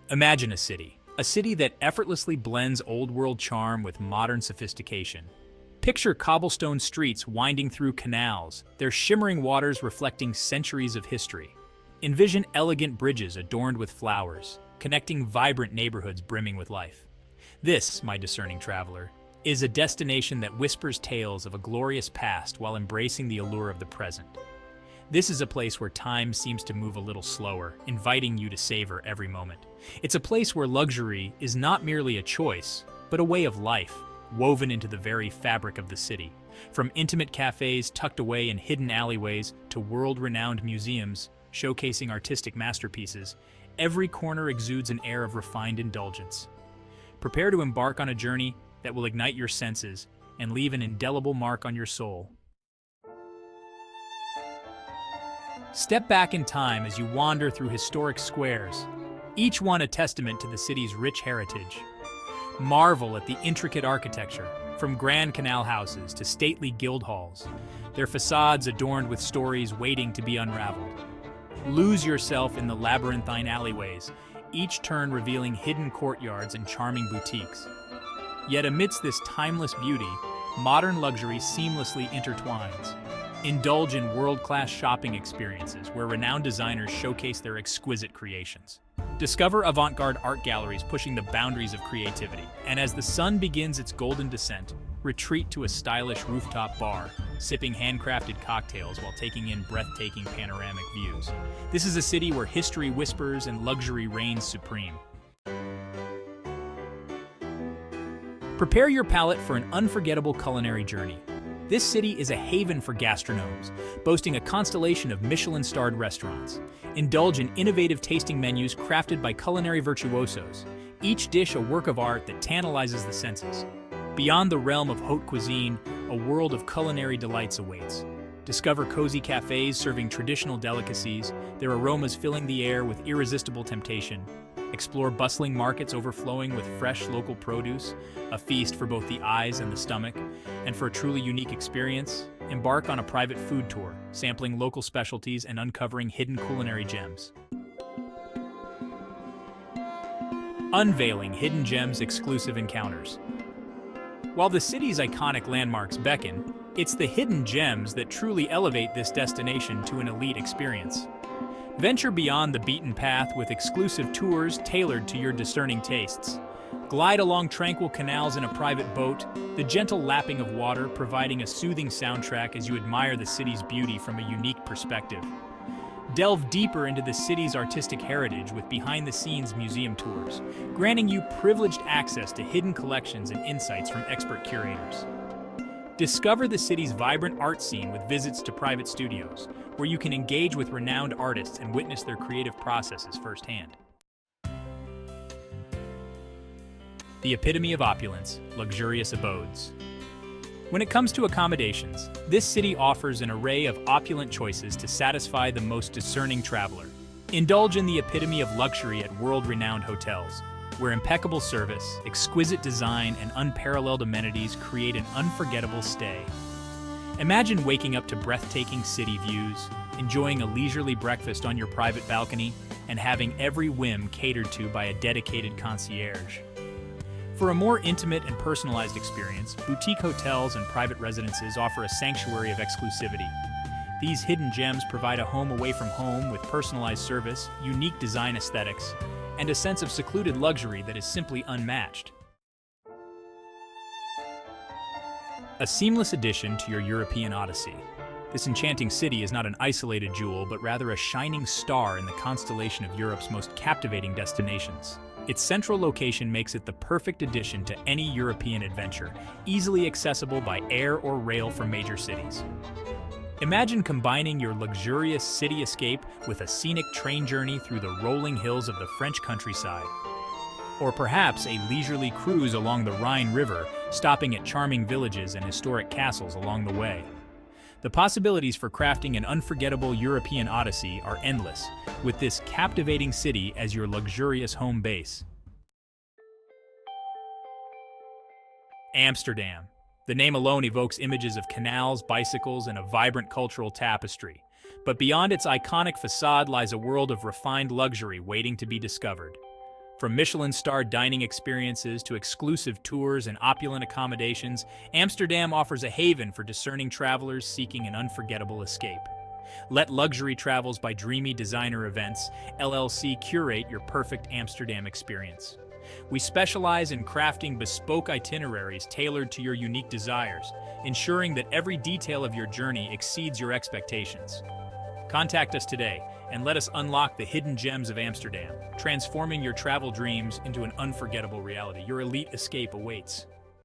Imagine a city that effortlessly blends old-world charm with modern sophistication. Picture cobblestone streets winding through canals, their shimmering waters reflecting centuries of history. Envision elegant bridges adorned with flowers, connecting vibrant neighborhoods brimming with life. This, my discerning traveler, is a destination that whispers tales of a glorious past while embracing the allure of the present. This is a place where time seems to move a little slower, inviting you to savor every moment. It's a place where luxury is not merely a choice, but a way of life, woven into the very fabric of the city. From intimate cafes tucked away in hidden alleyways to world-renowned museums showcasing artistic masterpieces, every corner exudes an air of refined indulgence. Prepare to embark on a journey that will ignite your senses and leave an indelible mark on your soul. Step back in time as you wander through historic squares, each one a testament to the city's rich heritage. Marvel at the intricate architecture, from grand canal houses to stately guild halls, their facades adorned with stories waiting to be unraveled. Lose yourself in the labyrinthine alleyways, each turn revealing hidden courtyards and charming boutiques. Yet amidst this timeless beauty, modern luxury seamlessly intertwines. Indulge in world-class shopping experiences where renowned designers showcase their exquisite creations. Discover avant-garde art galleries pushing the boundaries of creativity. And as the sun begins its golden descent, retreat to a stylish rooftop bar, sipping handcrafted cocktails while taking in breathtaking panoramic views. This is a city where history whispers and luxury reigns supreme. Prepare your palate for an unforgettable culinary journey. This city is a haven for gastronomes, boasting a constellation of Michelin-starred restaurants. Indulge in innovative tasting menus crafted by culinary virtuosos, each dish a work of art that tantalizes the senses. Beyond the realm of haute cuisine, a world of culinary delights awaits. Discover cozy cafes serving traditional delicacies, their aromas filling the air with irresistible temptation. Explore bustling markets overflowing with fresh local produce, a feast for both the eyes and the stomach. And for a truly unique experience, embark on a private food tour, sampling local specialties and uncovering hidden culinary gems. Unveiling hidden gems exclusive encounters. While the city's iconic landmarks beckon, it's the hidden gems that truly elevate this destination to an elite experience. Venture beyond the beaten path with exclusive tours tailored to your discerning tastes. Glide along tranquil canals in a private boat, the gentle lapping of water providing a soothing soundtrack as you admire the city's beauty from a unique perspective. Delve deeper into the city's artistic heritage with behind-the-scenes museum tours, granting you privileged access to hidden collections and insights from expert curators. Discover the city's vibrant art scene with visits to private studios, where you can engage with renowned artists and witness their creative processes firsthand. The epitome of opulence, luxurious abodes. When it comes to accommodations, this city offers an array of opulent choices to satisfy the most discerning traveler. Indulge in the epitome of luxury at world-renowned hotels, where impeccable service, exquisite design, and unparalleled amenities create an unforgettable stay. Imagine waking up to breathtaking city views, enjoying a leisurely breakfast on your private balcony, and having every whim catered to by a dedicated concierge. For a more intimate and personalized experience, boutique hotels and private residences offer a sanctuary of exclusivity. These hidden gems provide a home away from home with personalized service, unique design aesthetics, and a sense of secluded luxury that is simply unmatched. A seamless addition to your European odyssey. This enchanting city is not an isolated jewel, but rather a shining star in the constellation of Europe's most captivating destinations. Its central location makes it the perfect addition to any European adventure, easily accessible by air or rail from major cities. Imagine combining your luxurious city escape with a scenic train journey through the rolling hills of the French countryside. Or perhaps a leisurely cruise along the Rhine River, stopping at charming villages and historic castles along the way. The possibilities for crafting an unforgettable European odyssey are endless, with this captivating city as your luxurious home base. Amsterdam. The name alone evokes images of canals, bicycles, and a vibrant cultural tapestry. But beyond its iconic facade lies a world of refined luxury waiting to be discovered. From Michelin-starred dining experiences to exclusive tours and opulent accommodations, Amsterdam offers a haven for discerning travelers seeking an unforgettable escape. Let Luxury Travels by Dreamy Designer Events, LLC curate your perfect Amsterdam experience. We specialize in crafting bespoke itineraries tailored to your unique desires, ensuring that every detail of your journey exceeds your expectations. Contact us today and let us unlock the hidden gems of Amsterdam, transforming your travel dreams into an unforgettable reality. Your elite escape awaits.